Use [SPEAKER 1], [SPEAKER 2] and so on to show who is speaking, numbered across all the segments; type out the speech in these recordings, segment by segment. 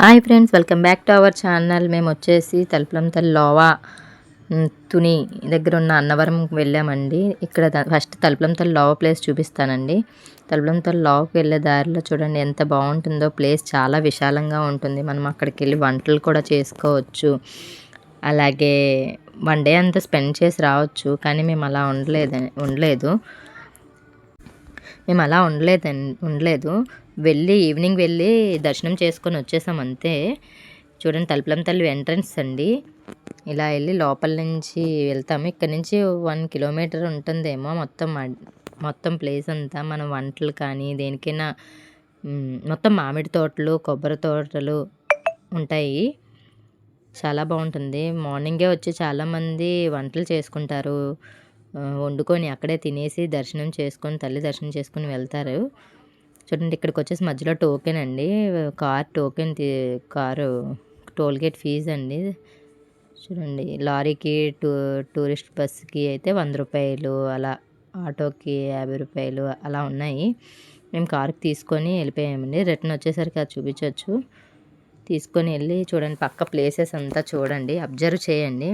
[SPEAKER 1] Hi friends, welcome back to our channel. మేము వచ్చేసి తలుపులంతల లోవా తుని దగ్గర ఉన్న అన్నవరం వెళ్ళామండి. ఇక్కడ ఫస్ట్ తలుపులంతల లోవా ప్లేస్ చూపిస్తానండి. తలుపులంతల లోవకి వెళ్ళే దారిలో చూడండి ఎంత బాగుంటుందో. ప్లేస్ చాలా విశాలంగా ఉంటుంది. మనం అక్కడికి వెళ్ళి వంటలు కూడా చేసుకోవచ్చు. అలాగే వన్ డే అంతా స్పెండ్ చేసి రావచ్చు. కానీ మేము అలా ఉండలేదు. మేము అలా ఉండలేదు. ఈవినింగ్ వెళ్ళి దర్శనం చేసుకొని వచ్చేసాం అంతే. చూడండి, తలుపులంతల ఎంట్రన్స్ అండి. ఇలా వెళ్ళి లోపల నుంచి వెళ్తాము. ఇక్కడ నుంచి 1 కిలోమీటర్ ఉంటుందేమో మొత్తం ప్లేస్ అంతా. మనం వంటలు కానీ దేనికైనా మొత్తం మామిడి తోటలు, కొబ్బరి తోటలు ఉంటాయి. చాలా బాగుంటుంది. మార్నింగే వచ్చి చాలామంది వంటలు చేసుకుంటారు. వండుకొని అక్కడే తినేసి తల్లి దర్శనం చేసుకొని వెళ్తారు. చూడండి, ఇక్కడికి వచ్చేసి మధ్యలో టోకెన్ అండి. కారు టోల్గేట్ ఫీజు అండి. చూడండి, లారీకి టూరిస్ట్ బస్సుకి అయితే 100 రూపాయలు, అలా ఆటోకి 50 రూపాయలు అలా ఉన్నాయి. మేము కారుకి తీసుకొని వెళ్ళిపోయామండి. రిటర్న్ వచ్చేసరికి అది చూపించవచ్చు. తీసుకొని వెళ్ళి చూడండి, పక్క ప్లేసెస్ అంతా చూడండి, అబ్జర్వ్ చేయండి.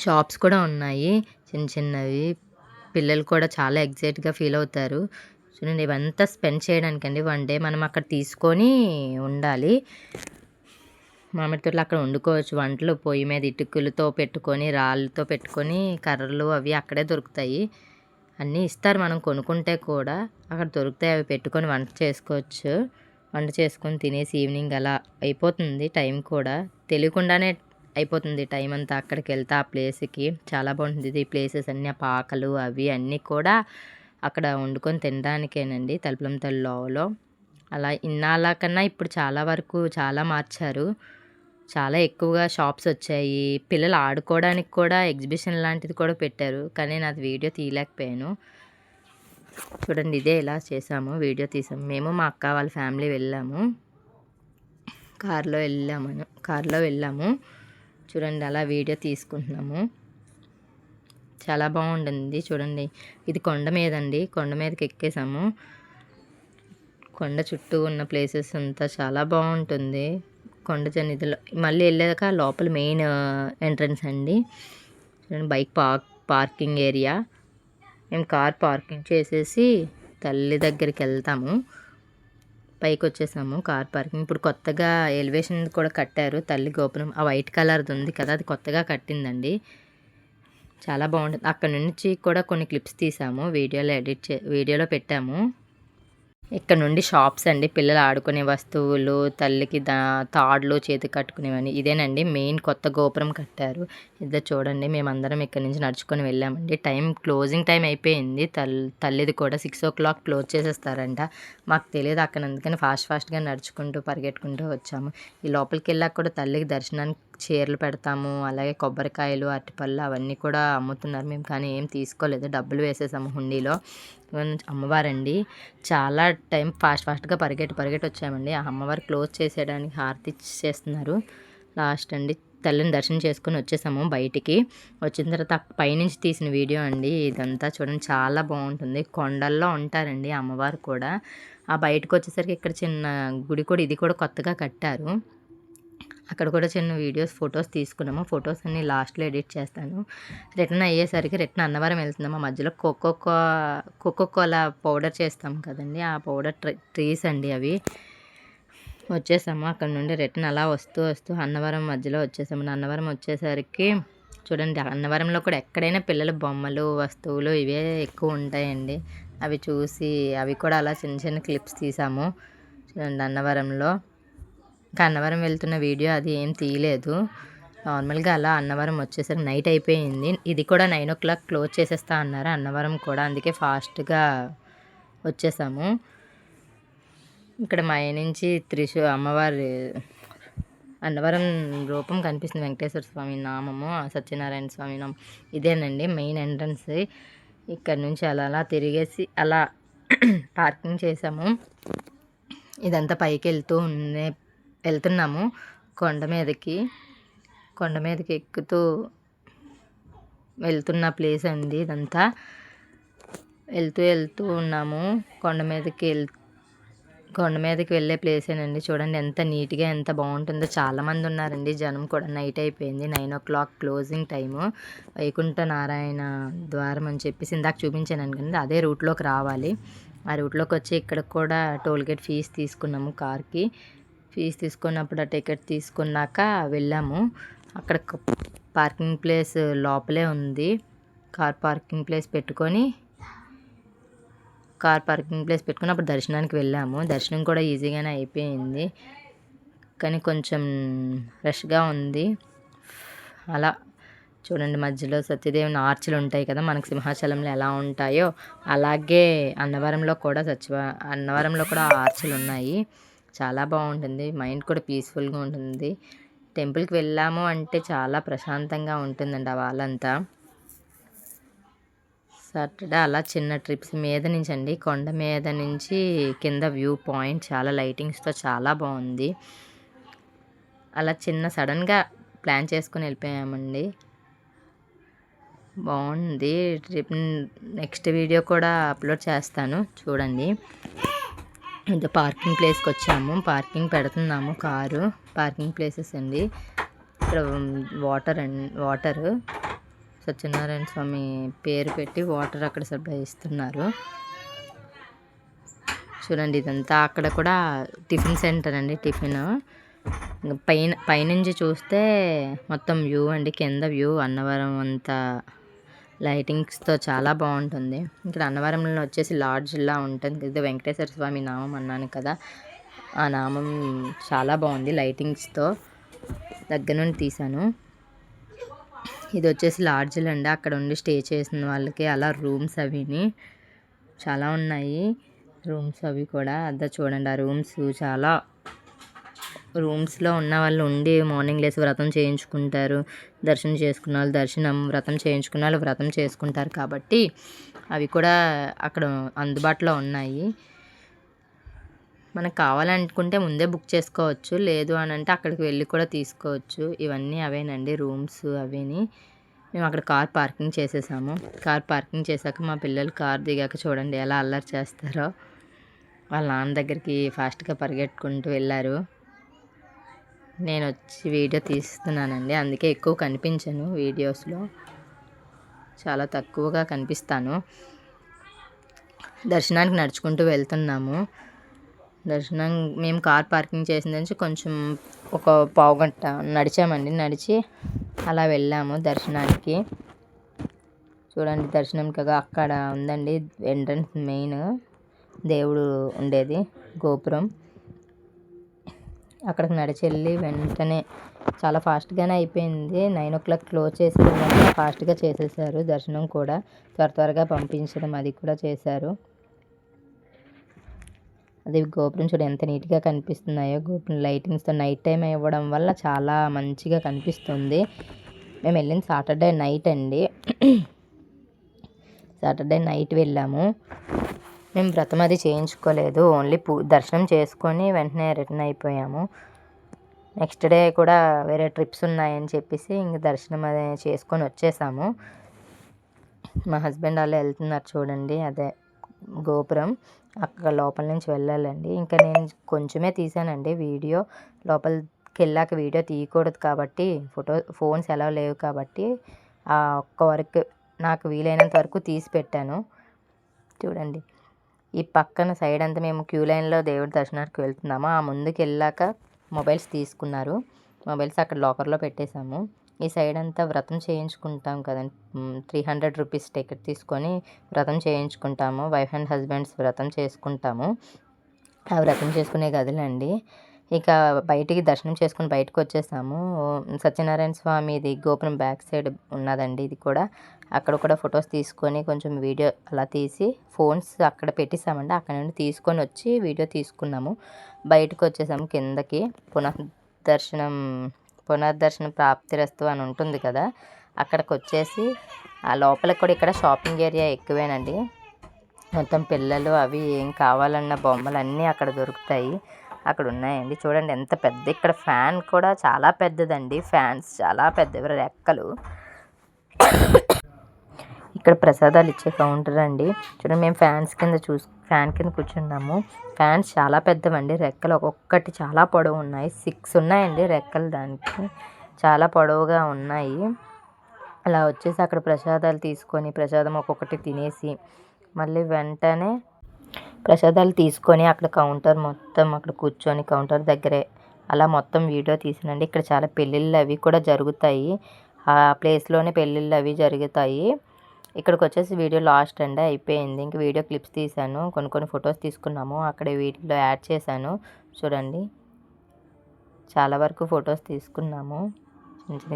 [SPEAKER 1] షాప్స్ కూడా ఉన్నాయి చిన్న చిన్నవి. పిల్లలు కూడా చాలా ఎగ్జైట్గా ఫీల్ అవుతారు. చూడండి, ఇవంతా స్పెండ్ చేయడానికండి. వన్ డే మనం అక్కడ తీసుకొని ఉండాలి. మామిడి తోటలు అక్కడ వండుకోవచ్చు. వంటలు పొయ్యి మీద ఇటుకలతో పెట్టుకొని, రాళ్ళతో పెట్టుకొని, కర్రలు అవి అక్కడే దొరుకుతాయి. అన్నీ ఇస్తారు మనం కొనుక్కుంటే కూడా. అక్కడ దొరుకుతాయి, అవి పెట్టుకొని వంట చేసుకోవచ్చు. వంట చేసుకొని తినేసి ఈవినింగ్ అలా అయిపోతుంది. టైం కూడా తెలియకుండానే అయిపోతుంది టైం అంతా. అక్కడికి వెళ్తే ఆ ప్లేస్కి చాలా బాగుంటుంది. ఈ ప్లేసెస్ అన్నీ, ఆ పాకలు అవి అన్నీ కూడా అక్కడ వండుకొని తినడానికేనండి తలుపులంతల లోవలో. అలా ఇన్నాళ్ళ కన్నా ఇప్పుడు చాలా వరకు చాలా మార్చారు. చాలా ఎక్కువగా షాప్స్ వచ్చాయి. పిల్లలు ఆడుకోవడానికి కూడా ఎగ్జిబిషన్ లాంటిది కూడా పెట్టారు. కానీ నేను అది వీడియో తీయలేకపోయాను. చూడండి, ఇదే ఇలా చేసాము, వీడియో తీసాము. మేము మా అక్క వాళ్ళ ఫ్యామిలీ వెళ్ళాము. కారులో వెళ్ళాము. చూడండి, అలా వీడియో తీసుకుంటున్నాము. చాలా బాగుంటుంది. చూడండి, ఇది కొండ మీదండి. కొండ మీదకి ఎక్కేసాము. కొండ చుట్టూ ఉన్న ప్లేసెస్ అంతా చాలా బాగుంటుంది. కొండ సన్నిధిలో మళ్ళీ వెళ్ళాక లోపల మెయిన్ ఎంట్రన్స్ అండి. చూడండి, బైక్ పార్కింగ్ ఏరియా. మేము కార్ పార్కింగ్ చేసేసి తల్లి దగ్గరికి వెళ్తాము. పైకి వచ్చేసాము కార్ పార్కింగ్. ఇప్పుడు కొత్తగా ఎలివేషన్ కూడా కట్టారు. తల్లి గోపురం ఆ వైట్ కలర్ది ఉంది కదా, అది కొత్తగా కట్టిందండి. చాలా బాగుంటుంది. అక్కడ నుంచి కూడా కొన్ని క్లిప్స్ తీసాము, వీడియోలో పెట్టాము. ఇక్కడ నుండి షాప్స్ అండి, పిల్లలు ఆడుకునే వస్తువులు, తల్లికి తాడులు చేతి కట్టుకునేవని. ఇదేనండి మెయిన్ కొత్త గోపురం కట్టారు. ఇదే చూడండి, మేమందరం ఇక్కడ నుంచి నడుచుకొని వెళ్ళామండి. క్లోజింగ్ టైం అయిపోయింది. తల్లిది కూడా 6 o'clock క్లోజ్ చేసేస్తారంట. మాకు తెలియదు అక్కడ, అందుకని ఫాస్ట్గా నడుచుకుంటూ పరిగెట్టుకుంటూ వచ్చాము. ఈ లోపలికి వెళ్ళాక కూడా తల్లికి దర్శనానికి చీరలు పెడతాము. అలాగే కొబ్బరికాయలు, అరటిపళ్ళు అవన్నీ కూడా అమ్ముతున్నారు. మేము కానీ ఏం తీసుకోలేదు, డబ్బులు వేసేసాము హుండీలో. అమ్మవారండి, చాలా టైం ఫాస్ట్గా పరిగెట్టి వచ్చామండి. ఆ అమ్మవారు క్లోజ్ చేసేయడానికి హారతి చేస్తున్నారు. లాస్ట్ అండి, తల్లిని దర్శనం చేసుకుని వచ్చేసాము. బయటికి వచ్చిన తర్వాత పైనుంచి తీసిన వీడియో అండి ఇదంతా. చూడండి, చాలా బాగుంటుంది. కొండల్లో ఉంటారండి అమ్మవారు కూడా. ఆ బయటకు వచ్చేసరికి ఇక్కడ చిన్న గుడి కూడా, ఇది కూడా కొత్తగా కట్టారు. అక్కడ కూడా చిన్న ఫొటోస్ తీసుకున్నాము. ఫొటోస్ అన్ని లాస్ట్లో ఎడిట్ చేస్తాను. రిటర్న్ అన్నవరం వెళ్తున్నాము. మధ్యలో కోకోకోలా పౌడర్ చేస్తాం కదండి, ఆ పౌడర్ ట్రీస్ అండి అవి. వచ్చేసాము అక్కడ నుండి. రిటర్న్ అలా వస్తూ అన్నవరం మధ్యలో వచ్చేసాము. అన్నవరం వచ్చేసరికి చూడండి, అన్నవరంలో కూడా ఎక్కడైనా పిల్లల బొమ్మలు, వస్తువులు ఇవే ఎక్కువ ఉంటాయండి. అవి చూసి అవి కూడా అలా చిన్న క్లిప్స్ తీసాము. చూడండి, అన్నవరంలో. అన్నవరం వెళ్తున్న వీడియో అది ఏం తీయలేదు. నార్మల్గా అలా అన్నవరం వచ్చేసరికి నైట్ అయిపోయింది. ఇది కూడా 9 o'clock క్లోజ్ చేసేస్తా అన్నారు అన్నవరం కూడా, అందుకే ఫాస్ట్గా వచ్చేసాము. ఇక్కడ నుంచి అమ్మవారి అన్నవరం రూపం కనిపిస్తుంది. వెంకటేశ్వర స్వామి నామము, సత్యనారాయణ స్వామి నామం. ఇదేనండి మెయిన్ ఎంట్రన్స్. ఇక్కడ నుంచి అలా తిరిగేసి అలా పార్కింగ్ చేసాము. ఇదంతా పైకి వెళ్తున్నాము కొండ మీదకి ఎక్కుతూ వెళ్తున్న ప్లేస్ అండి ఇదంతా. వెళ్తూ ఉన్నాము కొండ మీదకి. కొండ మీదకి వెళ్ళే ప్లేసేనండి. చూడండి ఎంత నీట్‌గా ఎంత బాగుంటుందో. చాలామంది ఉన్నారండి. జనం కూడా నైట్ అయిపోయింది. 9:00 క్లోజింగ్ టైము. వైకుంఠ నారాయణ ద్వారం అని చెప్పేసి ఇందాక చూపించాను కదండీ, అదే రూట్‌లోకి రావాలి. ఆ రూట్‌లోకి వచ్చి ఇక్కడ కూడా టోల్‌గేట్ ఫీజు తీసుకున్నాము కార్‌కి. ఫీజు తీసుకున్నప్పుడు ఆ టికెట్ తీసుకున్నాక వెళ్ళాము. అక్కడ పార్కింగ్ ప్లేస్ లోపలే ఉంది. కార్ పార్కింగ్ ప్లేస్ పెట్టుకొని అప్పుడు దర్శనానికి వెళ్ళాము. దర్శనం కూడా ఈజీగానే అయిపోయింది. కానీ కొంచెం రష్‌గా ఉంది. అలా చూడండి, మధ్యలో సత్యదేవుని ఆర్చులు ఉంటాయి కదా, మనకు సింహాచలంలో ఎలా ఉంటాయో అలాగే అన్నవరంలో కూడా ఆర్చులు ఉన్నాయి. చాలా బాగుంటుంది. మైండ్ కూడా పీస్ఫుల్గా ఉంటుంది. టెంపుల్కి వెళ్ళాము అంటే చాలా ప్రశాంతంగా ఉంటుందండి ఆ వాళ్ళంతా. సాటర్డే అలా చిన్న ట్రిప్స్ మీద నుంచి అండి, కొండ మీద నుంచి కింద వ్యూ పాయింట్ చాలా లైటింగ్స్తో చాలా బాగుంది. అలా సడన్గా ప్లాన్ చేసుకుని వెళ్ళిపోయామండి. బాగుంది ట్రిప్. నెక్స్ట్ వీడియో కూడా అప్లోడ్ చేస్తాను, చూడండి. ఇది పార్కింగ్ ప్లేస్కి వచ్చాము. పార్కింగ్ పెడుతున్నాము కారు. పార్కింగ్ ప్లేసెస్ అండి. ఇక్కడ వాటరు సత్యనారాయణ స్వామి పేరు పెట్టి వాటర్ అక్కడ సప్లై ఇస్తున్నారు. చూడండి, ఇదంతా అక్కడ కూడా టిఫిన్ సెంటర్ అండి. టిఫిన్ పైనుంచి చూస్తే మొత్తం వ్యూ అండి. కింద వ్యూ అన్నవరం అంతా లైటింగ్స్తో చాలా బాగుంటుంది. ఇక్కడ అన్నవరంలో వచ్చేసి లాడ్జ్లా ఉంటుంది. ఇది వెంకటేశ్వర స్వామి నామం అన్నాను కదా, ఆ నామం చాలా బాగుంది లైటింగ్స్తో. దగ్గర నుండి తీశాను. ఇది వచ్చేసి లాడ్జ్లు అండి. అక్కడ ఉండి స్టే చేసిన వాళ్ళకి అలా రూమ్స్ అవిని చాలా ఉన్నాయి. రూమ్స్ అవి కూడా అదా చూడండి. ఆ రూమ్స్లో ఉన్న వాళ్ళు ఉండి మార్నింగ్ లేసి వ్రతం చేయించుకుంటారు. దర్శనం చేసుకున్న వాళ్ళు వ్రతం చేయించుకున్న వాళ్ళు వ్రతం చేసుకుంటారు కాబట్టి అవి కూడా అక్కడ అందుబాటులో ఉన్నాయి. మనకు కావాలనుకుంటే ముందే బుక్ చేసుకోవచ్చు, లేదు అని అంటే అక్కడికి వెళ్ళి కూడా తీసుకోవచ్చు. ఇవన్నీ అవేనండి రూమ్స్ అవిని. మేము అక్కడ కార్ పార్కింగ్ చేసేసాము. కార్ పార్కింగ్ చేశాక మా పిల్లలు కార్ దిగాక చూడండి ఎలా అల్లరి చేస్తారో. వాళ్ళ నాన్న దగ్గరికి ఫాస్ట్గా పరిగెట్టుకుంటూ వెళ్ళారు. నేను వచ్చి వీడియో తీస్తున్నానండి, అందుకే ఎక్కువ కనిపించను వీడియోస్లో, చాలా తక్కువగా కనిపిస్తాను. దర్శనానికి నడుచుకుంటూ వెళ్తున్నాము. మేము కార్ పార్కింగ్ చేసిన నుంచి కొంచెం ఒక పావుగంట నడిచామండి. నడిచి అలా వెళ్ళాము దర్శనానికి. చూడండి, దర్శనం కదా అక్కడ ఉందండి ఎంట్రన్స్, మెయిన్ దేవుడు ఉండేది గోపురం. అక్కడికి నడిచి వెళ్ళి వెంటనే చాలా ఫాస్ట్గానే అయిపోయింది. 9:00 క్లోజ్ చేసేయడం వల్ల ఫాస్ట్గా చేసేసారు. దర్శనం కూడా త్వరగా పంపించడం అది కూడా చేశారు. అది గోపురం చూడ ఎంత నీట్గా కనిపిస్తున్నాయో. గోపురం లైటింగ్స్తో నైట్ టైం ఇవ్వడం వల్ల చాలా మంచిగా కనిపిస్తుంది. మేము వెళ్ళింది సాటర్డే నైట్ అండి. సాటర్డే నైట్ వెళ్ళాము. మేము వ్రతం అది చేయించుకోలేదు, ఓన్లీ దర్శనం చేసుకొని వెంటనే రిటర్న్ అయిపోయాము. నెక్స్ట్ డే కూడా వేరే ట్రిప్స్ ఉన్నాయని చెప్పేసి ఇంక దర్శనం అది చేసుకొని వచ్చేసాము. మా హస్బెండ్ వాళ్ళు వెళ్తున్నారు చూడండి, అదే గోపురం. అక్కడ లోపల నుంచి వెళ్ళాలండి. ఇంకా నేను కొంచెమే తీసానండి వీడియో. లోపలికి వెళ్ళాక వీడియో తీయకూడదు కాబట్టి, ఫోన్స్ ఎలా లేవు కాబట్టి ఆ ఒక్క వరకు నాకు వీలైనంత వరకు తీసి పెట్టాను. చూడండి, ఈ పక్కన సైడ్ అంతా మేము క్యూ లైన్లో దేవుడి దర్శనానికి వెళ్తున్నాము. ఆ ముందుకు వెళ్ళాక మొబైల్స్ తీసుకున్నారు. మొబైల్స్ అక్కడ లాకర్లో పెట్టేశాము. ఈ సైడ్ అంతా వ్రతం చేయించుకుంటాం కదండి, 300 రూపీస్ టికెట్ తీసుకొని వ్రతం చేయించుకుంటాము. వైఫ్ అండ్ హస్బెండ్స్ వ్రతం చేసుకుంటాము. ఆ వ్రతం చేసుకునే గదులండి. ఇక బయటికి దర్శనం చేసుకుని బయటకు వచ్చేసాము. సత్యనారాయణ స్వామిది గోపురం బ్యాక్ సైడ్ ఉన్నదండి ఇది కూడా. అక్కడ కూడా ఫొటోస్ తీసుకొని కొంచెం వీడియో అలా తీసి ఫోన్స్ అక్కడ పెట్టేసామండి. అక్కడ నుండి తీసుకొని వచ్చి వీడియో తీసుకున్నాము. బయటకు వచ్చేసాము కిందకి. పునర్దర్శనం ప్రాప్తిరస్తు అని ఉంటుంది కదా, అక్కడికి వచ్చేసి ఆ లోపలికి కూడా ఇక్కడ షాపింగ్ ఏరియా ఎక్కువేనండి. మొత్తం పిల్లలు అవి ఏం కావాలన్న బొమ్మలు అన్నీ అక్కడ దొరుకుతాయి. అక్కడ ఉన్నాయండి. చూడండి ఎంత పెద్ద, ఇక్కడ ఫ్యాన్ కూడా చాలా పెద్దదండి. ఫ్యాన్స్ చాలా పెద్దవి, రెక్కలు. ఇక్కడ ప్రసాదాలు ఇచ్చే కౌంటర్ అండి. చూడండి మేము ఫ్యాన్ కింద కూర్చున్నాము. ఫ్యాన్స్ చాలా పెద్దవండి. రెక్కలు ఒక్కొక్కటి చాలా పొడవు ఉన్నాయి. 6 ఉన్నాయండి రెక్కలు, దానికి చాలా పొడవుగా ఉన్నాయి. అలా వచ్చేసి అక్కడ ప్రసాదాలు తీసుకొని ప్రసాదం ఒక్కొక్కటి తినేసి మళ్ళీ వెంటనే ప్రసాదాలు తీసుకొని అక్కడ కౌంటర్ మొత్తం అక్కడ కూర్చొని కౌంటర్ దగ్గరే అలా మొత్తం వీడియో తీసానండి. ఇక్కడ చాలా పెళ్ళిళ్ళు అవి కూడా జరుగుతాయి. ఆ ప్లేస్లోనే పెళ్ళిళ్ళు అవి జరుగుతాయి. ఇక్కడికి వచ్చేసి వీడియో లాస్ట్ అండి, అయిపోయింది. ఇంక వీడియో క్లిప్స్ తీసాను, కొన్ని ఫొటోస్ తీసుకున్నాము, అక్కడ వీటిలో యాడ్ చేశాను. చూడండి చాలా వరకు ఫొటోస్ తీసుకున్నాము.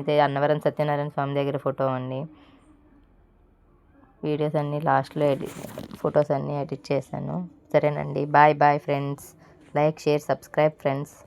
[SPEAKER 1] ఇది అన్నవరం సత్యనారాయణ స్వామి దగ్గర ఫోటో అండి. వీడియోస్ అన్నీ లాస్ట్లో ఫొటోస్ అన్నీ ఎడిట్ చేశాను. సరేనండి, bye friends. Like, share, subscribe friends.